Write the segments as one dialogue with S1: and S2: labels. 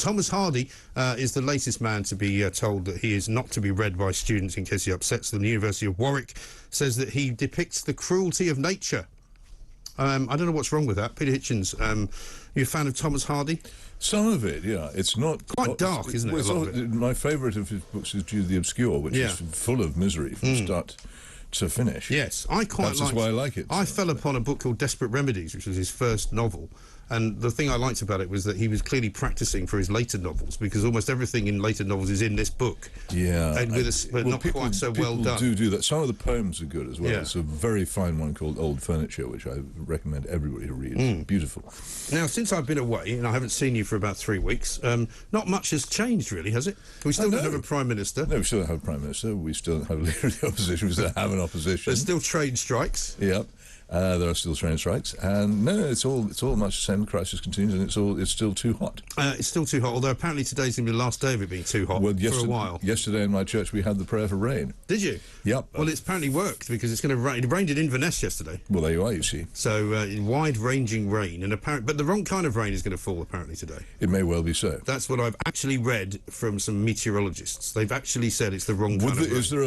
S1: Thomas Hardy is the latest man to be told that he is not to be read by students in case he upsets them. The University of Warwick says that he depicts the cruelty of nature. I don't know what's wrong with that. Peter Hitchens, you a fan of Thomas Hardy?
S2: Some of it, yeah. It's not...
S1: Quite dark, isn't it?
S2: My favourite of his books is Jude the Obscure, which is full of misery from start to finish.
S1: Yes, I quite like...
S2: That's why I like it.
S1: I fell upon a book called Desperate Remedies, which was his first novel. And the thing I liked about it was that he was clearly practising for his later novels, because almost everything in later novels is in this book.
S2: Yeah.
S1: And but not quite so well done.
S2: People do that. Some of the poems are good as well.
S1: Yeah.
S2: There's a very fine one called Old Furniture, which I recommend everybody to read. Beautiful.
S1: Now, since I've been away, and I haven't seen you for about 3 weeks, not much has changed, really, has it? We still don't have a Prime Minister.
S2: No, we still don't have a Prime Minister. We still don't have a leader of the opposition. We still have an opposition.
S1: There's still trade strikes.
S2: Yep. There are still train strikes, and no, it's all much the same. The crisis continues, and it's still too hot.
S1: It's still too hot, although apparently today's going to be the last day of it being too hot for a while.
S2: Yesterday in my church we had the prayer for rain.
S1: Did you?
S2: Yep.
S1: Well, it's apparently worked, because it's going to rain. It rained in Inverness yesterday.
S2: Well, there you are, you see.
S1: So, wide-ranging rain, and but the wrong kind of rain is going to fall, apparently, today.
S2: It may well be so.
S1: That's what I've actually read from some meteorologists. They've actually said it's the wrong kind of rain.
S2: Is there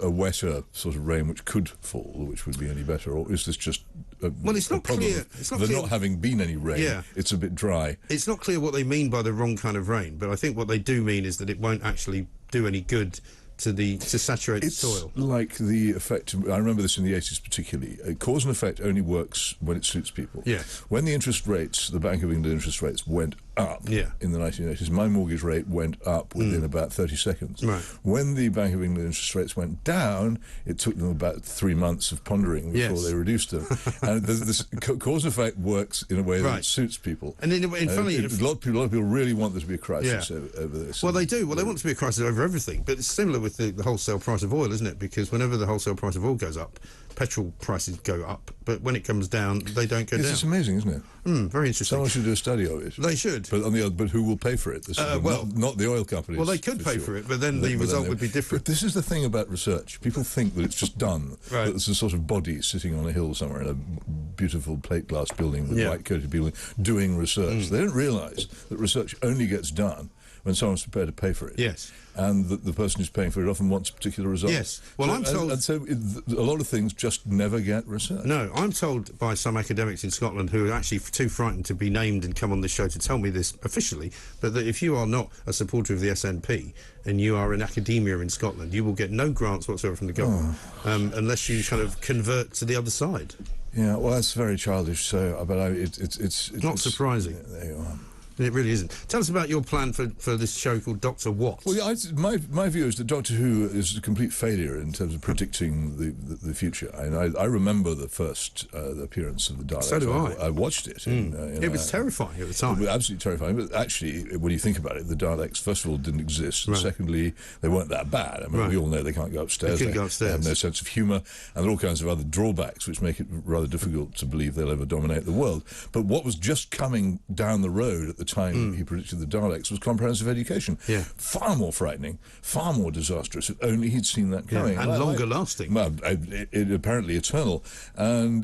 S2: a wetter sort of rain which could fall, which would be any better, or is this just...
S1: Well, it's not clear. It's not clear.
S2: Not having been any rain, it's a bit dry.
S1: It's not clear what they mean by the wrong kind of rain, but I think what they do mean is that it won't actually do any good to saturate the soil.
S2: It's like the effect. I remember this in the 80s particularly. Cause and effect only works when it suits people.
S1: Yes.
S2: When the interest rates, the Bank of England interest rates went up in the 1980s, my mortgage rate went up within about 30 seconds.
S1: Right.
S2: When the Bank of England interest rates went down, it took them about 3 months of pondering before they reduced them. And this cause and effect works in a way that suits people.
S1: And in funny,
S2: a lot of people really want there to be a crisis over this.
S1: Well, they do. Well, they want to be a crisis over everything, but it's similar with the wholesale price of oil, isn't it? Because whenever the wholesale price of oil goes up, petrol prices go up, but when it comes down, they don't go down.
S2: It's amazing, isn't it?
S1: Very interesting.
S2: Someone should do a study of it.
S1: They should.
S2: But who will pay for it? This is not the oil companies.
S1: Well, they could pay for it, but then the result would be different.
S2: But this is the thing about research. People think that it's just done. That there's a sort of body sitting on a hill somewhere in a beautiful plate glass building with white-coated people doing research. They don't realise that research only gets done when someone's prepared to pay for it.
S1: Yes.
S2: And the person who's paying for it often wants a particular result.
S1: Yes. Well, I'm told...
S2: And so a lot of things just never get researched.
S1: No, I'm told by some academics in Scotland who are actually too frightened to be named and come on this show to tell me this officially, but that if you are not a supporter of the SNP and you are in academia in Scotland, you will get no grants whatsoever from the government unless you kind of convert to the other side.
S2: Yeah, well, that's very childish, but it's
S1: not surprising.
S2: There you are.
S1: It really isn't. Tell us about your plan for this show called Dr. What.
S2: Well, my view is that Doctor Who is a complete failure in terms of predicting the future. I remember the first appearance of the Daleks.
S1: So do I.
S2: I watched it.
S1: It was terrifying at the time.
S2: It was absolutely terrifying. But actually, when you think about it, the Daleks, first of all, didn't exist. And secondly, they weren't that bad. I mean, we all know they can't go upstairs.
S1: They
S2: have no sense of humour. And there are all kinds of other drawbacks which make it rather difficult to believe they'll ever dominate the world. But what was just coming down the road at the time he predicted the Daleks was comprehensive education. Far more frightening, far more disastrous. If only he'd seen that coming.
S1: And longer lasting.
S2: Well, it apparently eternal. And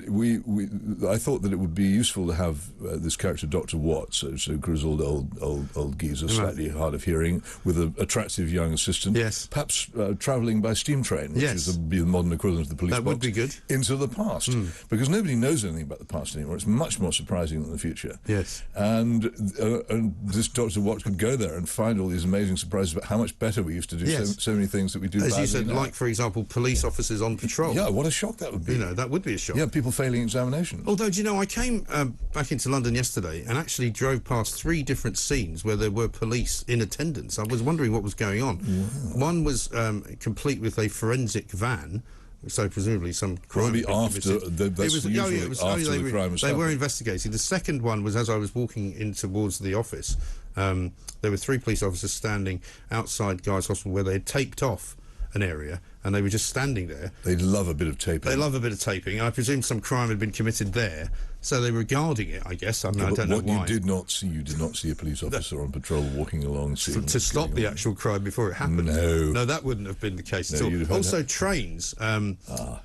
S2: I thought that it would be useful to have this character, Dr. Watts, so grizzled old geezer, slightly hard of hearing, with an attractive young assistant.
S1: Yes.
S2: Perhaps travelling by steam train, which is the modern equivalent of the police box.
S1: That would be good.
S2: Into the past. Because nobody knows anything about the past anymore. It's much more surprising than the future.
S1: Yes.
S2: And this Dr. Watts could go there and find all these amazing surprises about how much better we used to do so many things that we do badly
S1: as you said,
S2: now.
S1: like, for example, police officers on patrol.
S2: Yeah, what a shock that would be.
S1: You know, that would be a shock.
S2: Yeah, people failing examinations.
S1: Although, do you know, I came back into London yesterday and actually drove past 3 different scenes where there were police in attendance. I was wondering what was going on. Wow. One was complete with a forensic van, so presumably some crime.
S2: Maybe after the crime was
S1: They
S2: happened.
S1: were investigating. The second one was as I was walking in towards the office. There were 3 police officers standing outside Guy's Hospital where they had taped off an area, and they were just standing there.
S2: They love a bit of taping.
S1: They love a bit of taping. I presume some crime had been committed there, so they were guarding it, I guess. I mean, I don't know why.
S2: What you did not see a police officer on patrol walking along
S1: to stop the actual crime before it happened.
S2: No,
S1: that wouldn't have been the case at all. Also, trains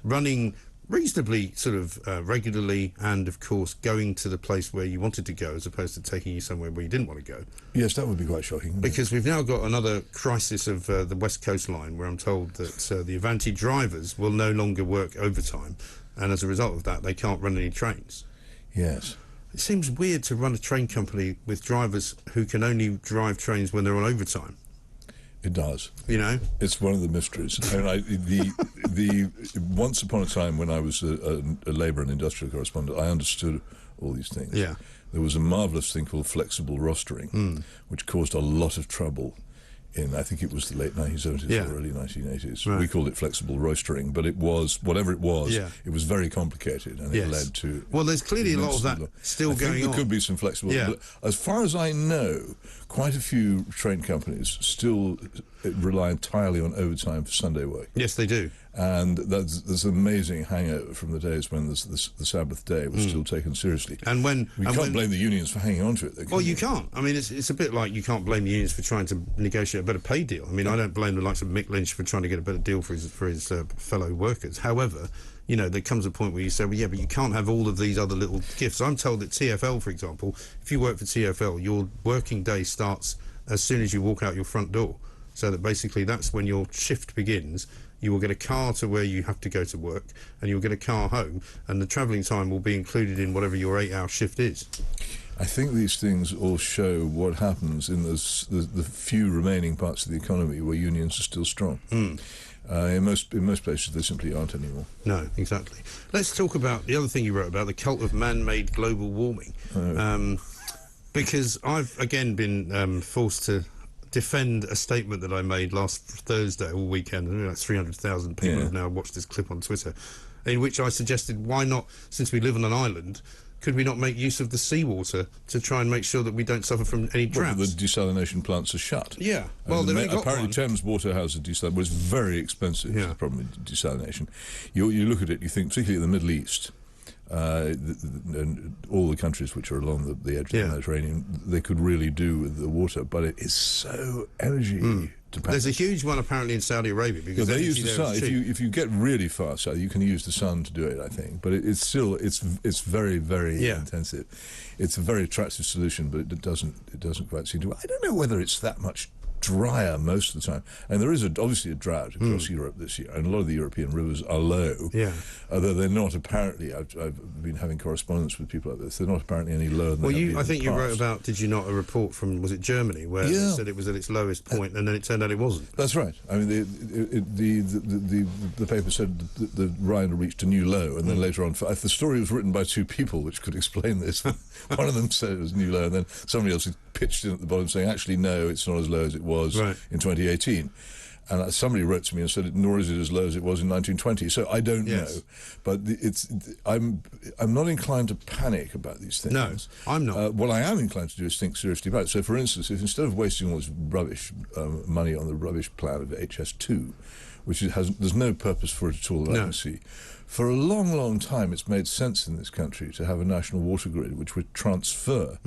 S1: running reasonably sort of regularly, and of course going to the place where you wanted to go as opposed to taking you somewhere where you didn't want to go.
S2: Yes, that would be quite shocking.
S1: Because we've now got another crisis of the West Coast Line, where I'm told that the Avanti drivers will no longer work overtime, and as a result of that they can't run any trains.
S2: Yes.
S1: It seems weird to run a train company with drivers who can only drive trains when they're on overtime.
S2: It does.
S1: You know?
S2: It's one of the mysteries. I mean, once upon a time when I was a labour and industrial correspondent, I understood all these things.
S1: Yeah.
S2: There was a marvellous thing called flexible rostering, which caused a lot of trouble in, I think it was the late 1970s or early 1980s.
S1: Right.
S2: We called it flexible roistering, but it was, whatever it was, it was very complicated, and it led to...
S1: Well, there's clearly a lot of that still going on.
S2: There could be some flexible... But as far as I know, quite a few train companies still rely entirely on overtime for Sunday work.
S1: Yes, they do.
S2: And there's an amazing hangover from the days when the Sabbath day was still taken seriously.
S1: And when
S2: we can't blame the unions for hanging on to it.
S1: Well, you can't. I mean, it's a bit like you can't blame the unions for trying to negotiate a better pay deal. I mean, I don't blame the likes of Mick Lynch for trying to get a better deal for his fellow workers. However, you know, there comes a point where you say, well, yeah, but you can't have all of these other little gifts. I'm told that TfL, for example, if you work for TfL, your working day starts as soon as you walk out your front door. So that basically that's when your shift begins. You will get a car to where you have to go to work, and you'll get a car home, and the travelling time will be included in whatever your 8-hour shift is.
S2: I think these things all show what happens in the few remaining parts of the economy where unions are still strong. In most places, they simply aren't anymore.
S1: No, exactly. Let's talk about the other thing you wrote about, the cult of man-made global warming. Because I've, again, been forced to defend a statement that I made last Thursday all weekend, and like 300,000 people have now watched this clip on Twitter, in which I suggested, why not, since we live on an island, could we not make use of the seawater to try and make sure that we don't suffer from any droughts?
S2: Well, the desalination plants are shut.
S1: Yeah. Well,
S2: apparently Thames Water has a desalination, but it's very expensive. The problem with desalination. You look at it, you think, particularly in the Middle East, and all the countries which are along the edge of the Mediterranean, they could really do with the water, but it is so energy dependent.
S1: There's a huge one apparently in Saudi Arabia, because
S2: they use the sun. If you get really far south, you can use the sun to do it, I think. But it's still very, very intensive. It's a very attractive solution, but it doesn't quite seem to. I don't know whether it's that much drier most of the time, and there is obviously a drought across Europe this year, and a lot of the European rivers are low, although they're not apparently, I've been having correspondence with people like this, they're not apparently any lower than
S1: I think you wrote about, did you not, a report from, was it Germany, where they said it was at its lowest point, and then it turned out it wasn't. That's
S2: right. I mean, the paper said that the Rhine reached a new low, and then later on, the story was written by two people which could explain this. One of them said it was a new low, and then somebody else pitched in at the bottom saying, actually, no, it's not as low as it was in 2018. And somebody wrote to me and said, nor is it as low as it was in 1920. So I don't know. But I'm not inclined to panic about these things.
S1: No, I'm not.
S2: What I am inclined to do is think seriously about it. So, for instance, if instead of wasting all this rubbish money on the rubbish plan of HS2, which there's no purpose for it at all that I can see, for a long, long time it's made sense in this country to have a national water grid which would transfer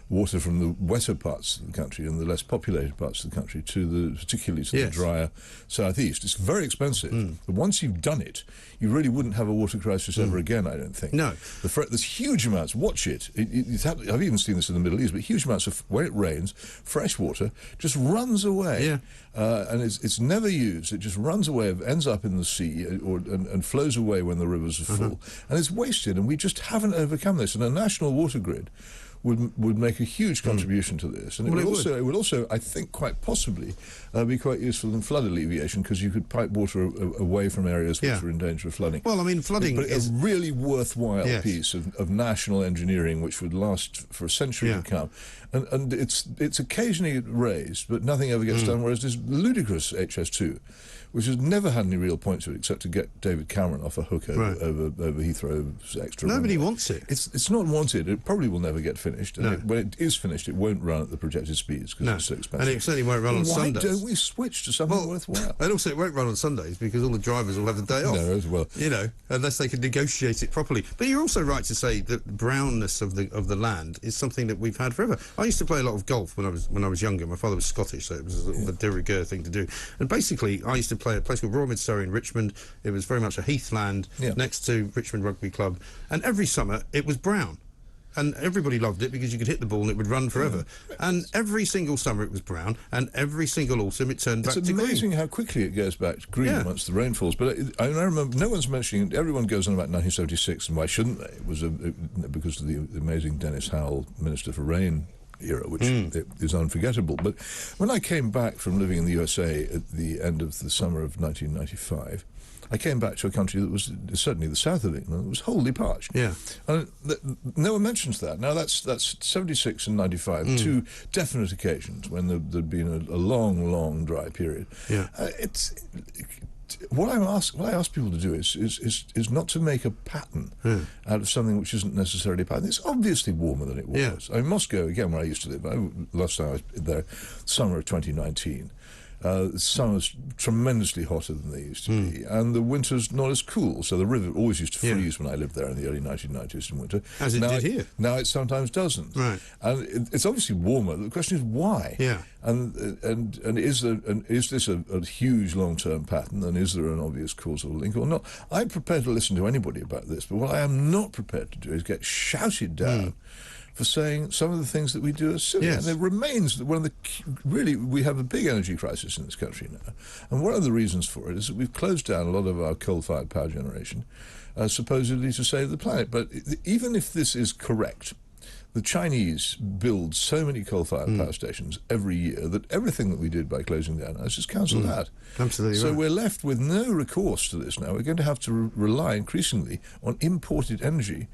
S2: water from the wetter parts of the country and the less populated parts of the country particularly to the drier southeast. It's very expensive, but once you've done it, you really wouldn't have a water crisis ever again, I don't think.
S1: No.
S2: There's huge amounts, watch it. I've even seen this in the Middle East, but huge amounts of, when it rains, fresh water just runs away. And it's never used. It just runs away, ends up in the sea, and flows away when the rivers are full, and it's wasted, and we just haven't overcome this. And a national water grid would make a huge contribution to this, and it would also, I think, quite possibly be quite useful in flood alleviation, because you could pipe water away from areas which are in danger of flooding.
S1: Well, I mean, flooding is
S2: a really worthwhile piece of national engineering which would last for a century to come. And it's occasionally raised, but nothing ever gets done, whereas this ludicrous HS2, which has never had any real point to it except to get David Cameron off a hook over Heathrow's extra.
S1: Nobody wants it.
S2: It's not wanted. It probably will never get finished. And when it is finished, it won't run at the projected speeds because it's so expensive.
S1: And it certainly won't run on Sundays.
S2: Why don't we switch to something worthwhile?
S1: And also, it won't run on Sundays because all the drivers will have the day off.
S2: No, as well.
S1: You know, unless they can negotiate it properly. But you're also right to say that brownness of the land is something that we've had forever. I used to play a lot of golf when I was younger. My father was Scottish, so it was a sort of a de rigueur thing to do. And basically, I used to play at a place called Royal Mid-Surrey in Richmond. It was very much a heathland next to Richmond Rugby Club. And every summer it was brown. And everybody loved it because you could hit the ball and it would run forever. And every single summer it was brown, and every single autumn it turned back to green.
S2: It's amazing how quickly it goes back to green once the rain falls. But I remember no one's mentioning, everyone goes on about 1976, and why shouldn't they? It was because of the amazing Dennis Howell Minister for Rain era, which is unforgettable. But when I came back from living in the USA at the end of the summer of 1995, I came back to a country that was certainly the south of England. It was wholly parched. Yeah, and no one mentions that. Now that's 76 and 95, two definite occasions when there'd been a long dry period. Yeah, what I ask people to do is not to make a pattern out of something which isn't necessarily a pattern. It's obviously warmer than it was. Yeah. I mean, Moscow, again, where I used to live, last time I was there, summer of 2019. Summer's tremendously hotter than they used to be, and the winter's not as cool. So the river always used to freeze when I lived there in the early 1990s in winter.
S1: As it did here.
S2: Now it sometimes doesn't. Right. And it's obviously warmer. The question is why. Yeah. And is this a huge long-term pattern, and is there an obvious causal link or not? I'm prepared to listen to anybody about this, but what I am not prepared to do is get shouted down for saying some of the things that we do are silly. Yes. And it remains that we have a big energy crisis in this country now. And one of the reasons for it is that we've closed down a lot of our coal-fired power generation, supposedly to save the planet. But even if this is correct, the Chinese build so many coal-fired power stations every year that everything that we did by closing down is just cancelled out.
S1: Absolutely.
S2: So
S1: right.
S2: We're left with no recourse to this now. We're going to have to rely increasingly on imported energy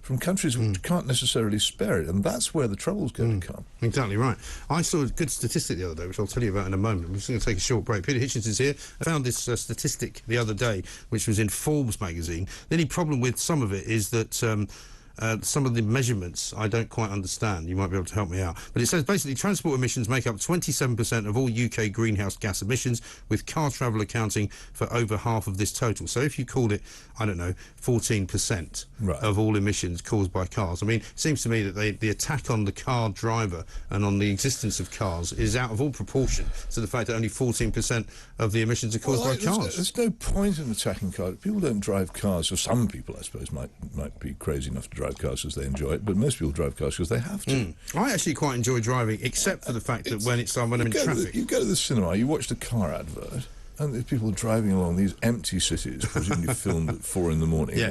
S2: from countries which can't necessarily spare it, and that's where the trouble's going to come.
S1: Exactly right. I saw a good statistic the other day, which I'll tell you about in a moment. I'm just going to take a short break. Peter Hitchens is here. I found this statistic the other day, which was in Forbes magazine. The only problem with some of it is that some of the measurements I don't quite understand. You might be able to help me out. But it says basically transport emissions make up 27% of all UK greenhouse gas emissions, with car travel accounting for over half of this total. So if you called it, I don't know, 14% of all emissions caused by cars. I mean, it seems to me that the attack on the car driver and on the existence of cars is out of all proportion to the fact that only 14% of the emissions are caused by cars.
S2: There's no point in attacking cars. People don't drive cars, or some people, I suppose, might be crazy enough to drive cars because they enjoy it, but most people drive cars because they have to.
S1: I actually quite enjoy driving, except for the fact that when I'm in traffic.
S2: You go to the cinema, you watch the car advert, and there's people driving along these empty cities, presumably filmed at 4 in the morning,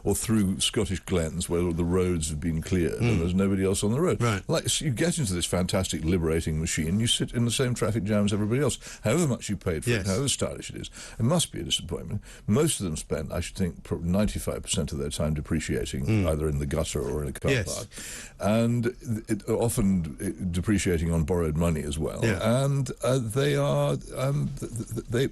S2: or through Scottish glens where the roads have been cleared and there's nobody else on the road. Right. So you get into this fantastic liberating machine, you sit in the same traffic jam as everybody else, however much you paid for it, however stylish it is. It must be a disappointment. Most of them spend, I should think, 95% of their time depreciating either in the gutter or in a car park, and often depreciating on borrowed money as well. And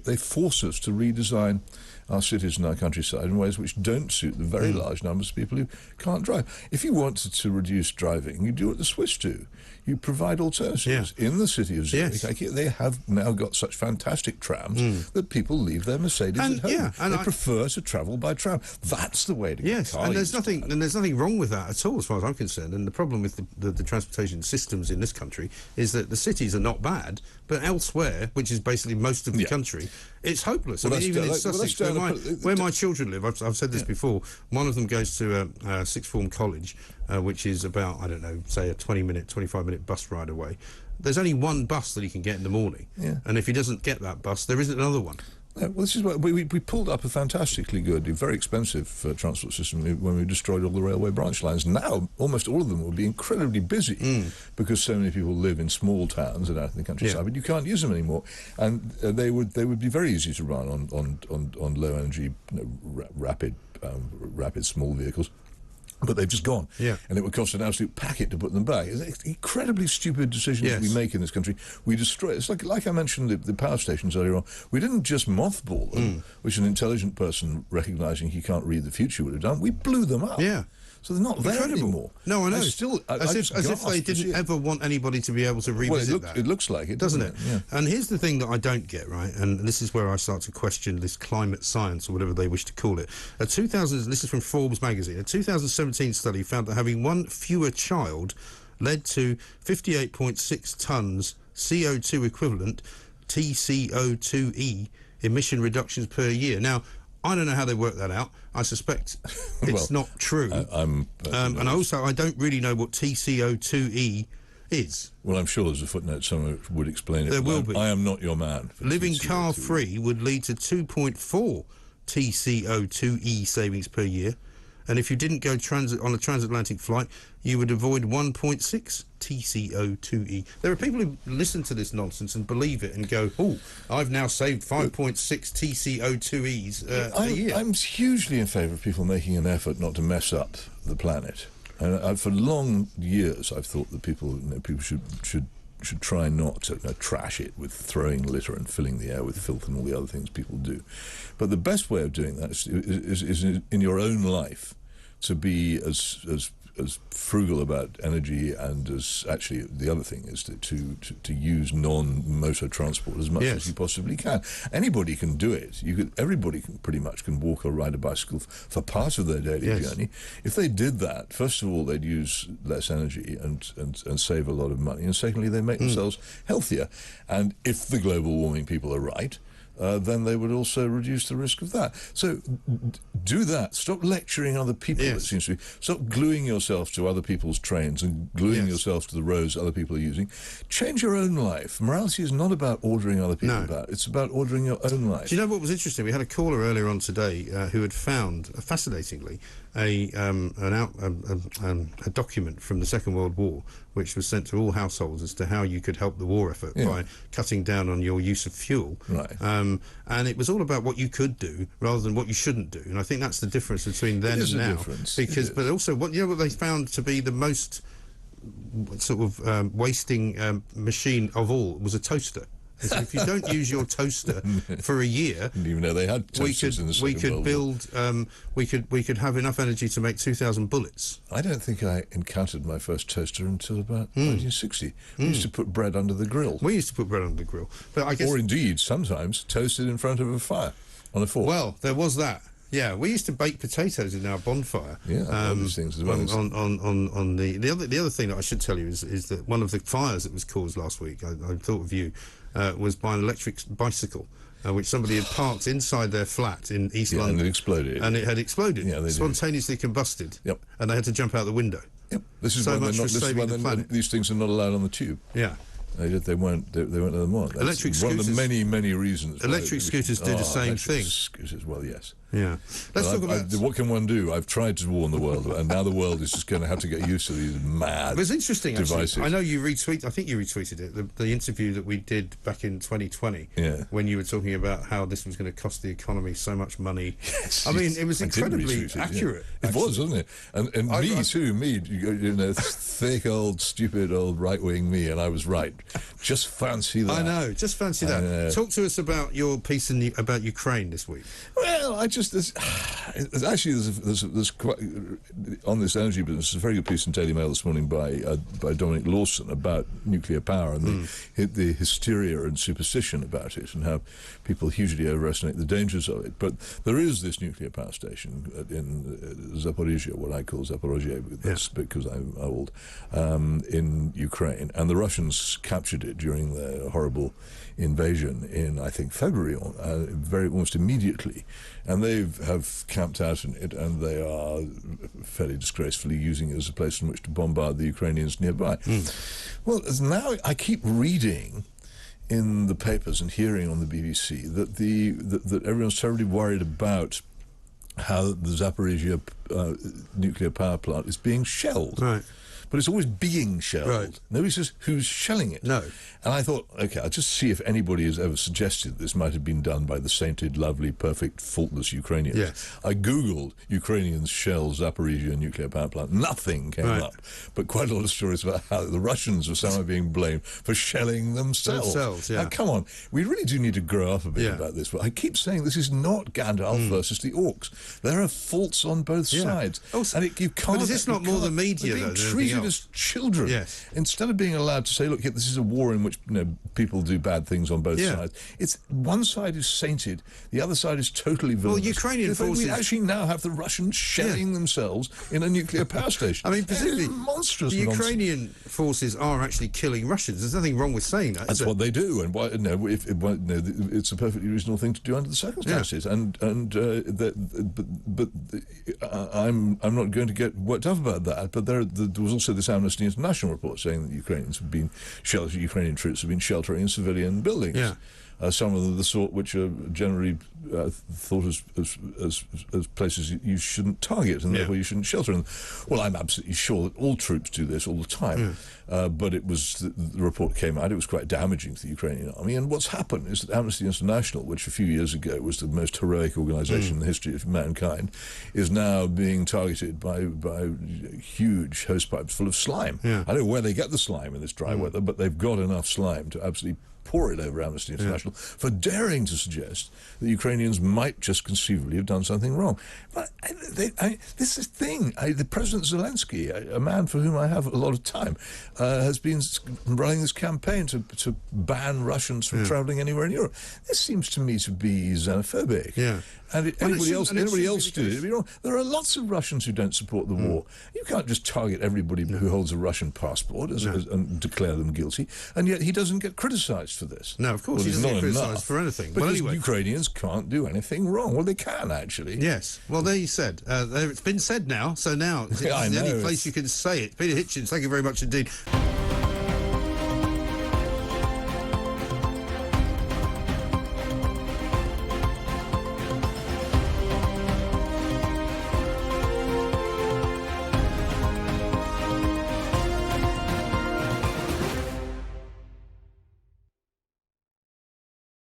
S2: they force us to redesign our cities and our countryside in ways which don't suit the very large numbers of people who can't drive. If you wanted to reduce driving, you do what the Swiss do. You provide alternatives. In the city of Zurich, they have now got such fantastic trams that people leave their Mercedes at home. And they prefer to travel by tram. That's the way to go.
S1: Yes, and there's nothing wrong with that at all, as far as I'm concerned. And the problem with the transportation systems in this country is that the cities are not bad, but elsewhere, which is basically most of the country, it's hopeless.
S2: Well,
S1: I mean, even in Sussex, where my children live, I've said this before, one of them goes to a sixth form college, which is about, I don't know, say a 25-minute bus ride away. There's only one bus that he can get in the morning, and if he doesn't get that bus, there isn't another one.
S2: Well, this is what we pulled up a fantastically good, very expensive transport system when we destroyed all the railway branch lines. Now, almost all of them will be incredibly busy because so many people live in small towns and out in the countryside, but you can't use them anymore. And they would be very easy to run on low energy, rapid small vehicles. But they've just gone. And it would cost an absolute packet to put them back. It's incredibly stupid decisions we make in this country. We destroy it. It's like I mentioned the power stations earlier on. We didn't just mothball them, which an intelligent person recognising he can't read the future would have done. We blew them up. So they're not there anymore.
S1: No, I know. As if they didn't ever want anybody to be able to revisit that.
S2: It looks like it,
S1: doesn't it? Yeah. And here's the thing that I don't get, right? And this is where I start to question this climate science, or whatever they wish to call it. This is from Forbes magazine. A 2017 study found that having one fewer child led to 58.6 tonnes CO2 equivalent, TCO2e, emission reductions per year. Now, I don't know how they work that out. I suspect it's not true. And also, I don't really know what TCO2e is.
S2: Well, I'm sure there's a footnote somewhere that would explain it.
S1: There will be.
S2: I am not your man.
S1: Living car-free would lead to 2.4 TCO2e savings per year. And if you didn't go on a transatlantic flight, you would avoid 1.6 TCO2e. There are people who listen to this nonsense and believe it and go, oh, I've now saved 5.6 TCO2es a year.
S2: I'm hugely in favour of people making an effort not to mess up the planet. And for long years, I've thought that people should try not to trash it with throwing litter and filling the air with filth and all the other things people do. But the best way of doing that is in your own life to be as frugal about energy, and as actually the other thing is to use non-motor transport as much as you possibly can. Anybody can do it. Everybody pretty much can walk or ride a bicycle for part of their daily journey. If they did that, first of all, they'd use less energy and save a lot of money, and secondly, they make themselves healthier. And if the global warming people are right, then they would also reduce the risk of that. So do that. Stop lecturing other people, it seems to be. Stop gluing yourself to other people's trains and gluing yourself to the roads other people are using. Change your own life. Morality is not about ordering other people about. It's about ordering your own life.
S1: Do you know what was interesting? We had a caller earlier on today who had found, fascinatingly, a document from the Second World War which was sent to all households as to how you could help the war effort by cutting down on your use of fuel.
S2: Right.
S1: And it was all about what you could do rather than what you shouldn't do. And I think that's the difference between then and now. But also, what they found to be the most sort of wasting machine of all was a toaster. So if you don't use your toaster for a year,
S2: didn't even know they had toasters in the Second World War.
S1: We could have enough energy to make 2,000 bullets.
S2: I don't think I encountered my first toaster until about 1960. We used to put bread under the grill.
S1: We used to put bread under the grill, but I guess,
S2: or indeed sometimes toasted in front of a fire on a fork.
S1: Well, there was that. Yeah, we used to bake potatoes in our bonfire.
S2: Yeah, all these things as well.
S1: On the other thing that I should tell you is that one of the fires that was caused last week, I thought of you, was by an electric bicycle, which somebody had parked inside their flat in East London.
S2: And it exploded.
S1: And it had exploded.
S2: Yeah, they
S1: spontaneously combusted.
S2: Yep.
S1: And they had to jump out the window.
S2: Yep. This is why these things are not allowed on the tube.
S1: Yeah.
S2: They won't let them on. That's
S1: electric scooters,
S2: one of the many reasons.
S1: Electric scooters do the same thing.
S2: Scooters, well, yes.
S1: Yeah. Let's talk about...
S2: what can one do? I've tried to warn the world, and now the world is just going to have to get used to these mad
S1: devices. It's interesting, actually. I know you retweeted, I think you retweeted it, the interview that we did back in 2020, when you were talking about how this was going to cost the economy so much money.
S2: Yes,
S1: I mean, it was incredibly accurate.
S2: Yeah. It was, wasn't it? And me too, thick old, stupid old right-wing me, and I was right. Just fancy that.
S1: I know, just fancy that. Talk to us about your piece about Ukraine this week.
S2: Well, there's quite, on this energy business, there's a very good piece in Daily Mail this morning by Dominic Lawson about nuclear power and the hysteria and superstition about it, and how people hugely overestimate the dangers of it. But there is this nuclear power station in Zaporizhia, what I call Zaporizhia, because I'm old, in Ukraine, and the Russians captured it during their horrible invasion in, I think, February, almost immediately, and they have camped out in it, and they are fairly disgracefully using it as a place in which to bombard the Ukrainians nearby. Well, now I keep reading in the papers and hearing on the BBC that everyone's terribly worried about how the Zaporizhia nuclear power plant is being shelled.
S1: Right.
S2: But it's always being shelled.
S1: Right.
S2: Nobody says who's shelling it.
S1: No.
S2: And I thought, okay, I'll just see if anybody has ever suggested this might have been done by the sainted, lovely, perfect, faultless Ukrainians.
S1: Yes.
S2: I Googled Ukrainians shell Zaporizhia nuclear power plant. Nothing came up. But quite a lot of stories about how the Russians are somehow being blamed for shelling themselves.
S1: Yeah.
S2: Now, come on. We really do need to grow up a bit about this. But I keep saying this is not Gandalf versus the orcs. There are faults on both sides.
S1: Also,
S2: and you can't...
S1: But is this not more the media, though, than anything else?
S2: treated as children.
S1: Yes.
S2: Instead of being allowed to say, look, this is a war in which people do bad things on both sides. It's one side is sainted, the other side is totally villainous.
S1: Well, Ukrainian forces...
S2: We actually now have the Russians shelling themselves in a nuclear power station.
S1: I mean, particularly
S2: monstrous.
S1: The Ukrainian forces are actually killing Russians. There's nothing wrong with saying that.
S2: That's what they do, and why? It's a perfectly reasonable thing to do under the circumstances. I'm not going to get worked up about that. But there was also this Amnesty International report saying that Ukrainian troops have been sheltering in civilian buildings.
S1: Yeah.
S2: Some of the sort which are generally thought as places you shouldn't target, and therefore you shouldn't shelter in them. Well, I'm absolutely sure that all troops do this all the time, but it was the report came out. It was quite damaging to the Ukrainian army. And what's happened is that Amnesty International, which a few years ago was the most heroic organisation in the history of mankind, is now being targeted by huge hosepipes full of slime. I don't know where they get the slime in this dry weather, but they've got enough slime to absolutely pour it over Amnesty International for daring to suggest that Ukrainians might just conceivably have done something wrong. But this is the thing. The President Zelensky, a man for whom I have a lot of time, has been running this campaign to ban Russians from travelling anywhere in Europe. This seems to me to be xenophobic. And anybody else do it. There are lots of Russians who don't support the war. You can't just target everybody who holds a Russian passport and declare them guilty, and yet he doesn't get criticised for this.
S1: No, of course he doesn't get criticised for anything.
S2: Because Ukrainians can't do anything wrong. Well, they can, actually.
S1: Yes. Well, there you said. It's been said now, so now it's the only place you can say it. Peter Hitchens, thank you very much indeed.